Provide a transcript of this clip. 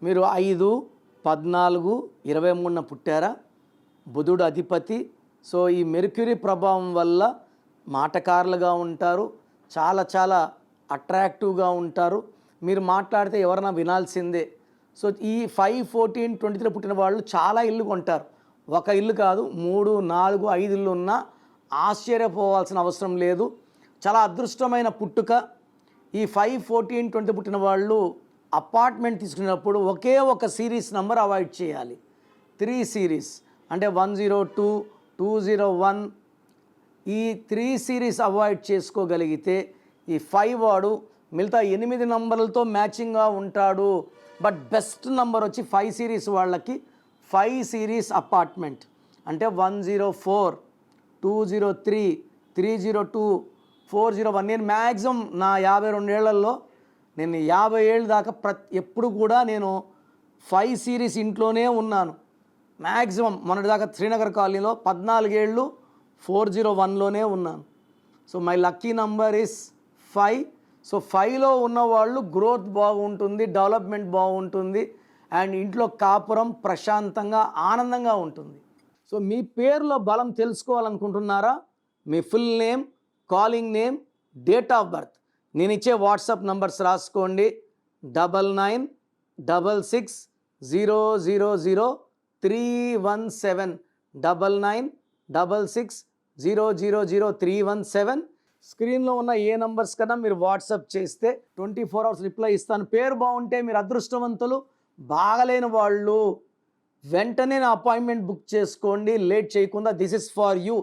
మీరు 5, 14, 23న పుట్టారా? బుధుడు అధిపతి. సో ఈ మెర్క్యూరీ ప్రభావం వల్ల మాటకారులుగా ఉంటారు, చాలా చాలా అట్రాక్టివ్గా ఉంటారు. మీరు మాట్లాడితే ఎవరైనా వినాల్సిందే. సో ఈ 5, 14, 23 పుట్టిన వాళ్ళు చాలా ఇల్లు కొంటారు. ఒక ఇల్లు కాదు, 3, 4, 5 ఇల్లు ఉన్నా ఆశ్చర్యపోవాల్సిన అవసరం లేదు. చాలా అదృష్టమైన పుట్టుక. ఈ 5, 14, 20 పుట్టిన వాళ్ళు అపార్ట్మెంట్ తీసుకున్నప్పుడు ఒకే ఒక సిరీస్ నెంబర్ అవాయిడ్ చేయాలి. 3 సిరీస్ అంటే 102, 201 ఈ 3 సిరీస్ అవాయిడ్ చేసుకోగలిగితే ఈ 5 వాడు మిగతా 8 నంబర్లతో మ్యాచింగ్గా ఉంటాడు. బట్ బెస్ట్ నంబర్ వచ్చి 5 సిరీస్ వాళ్ళకి 5 సిరీస్ అపార్ట్మెంట్ అంటే 104, 203, 302, 401. నేను మ్యాక్సిమం నా 52 ఏళ్లలో నేను 50 ఏళ్ళ దాకా ఎప్పుడు కూడా నేను 5 సిరీస్ ఇంట్లోనే ఉన్నాను. మ్యాక్సిమం మొన్నటిదాకా శ్రీనగర్ కాలనీలో 14 ఏళ్ళు 401లోనే ఉన్నాను. So my lucky number is 5. So 5లో ఉన్నవాళ్ళు గ్రోత్ బాగుంటుంది, డెవలప్మెంట్ బాగుంటుంది, అండ్ ఇంట్లో కాపురం ప్రశాంతంగా ఆనందంగా ఉంటుంది. సో మీ పేరులో బలం తెలుసుకోవాలనుకుంటున్నారా? మీ full name, calling name, date of birth నేను ఇచ్చే వాట్సాప్ నంబర్స్ రాసుకోండి. 9966000317 9966000317. స్క్రీన్లో ఉన్న ఏ నంబర్స్ కన్నా మీరు వాట్సాప్ చేస్తే 24 అవర్స్ రిప్లై ఇస్తాను. పేరు బాగుంటే మీరు అదృష్టవంతులు. బాగలేని వాళ్ళు వెంటనే నా అపాయింట్మెంట్ బుక్ చేసుకోండి, లేట్ చేయకుండా. This is for you.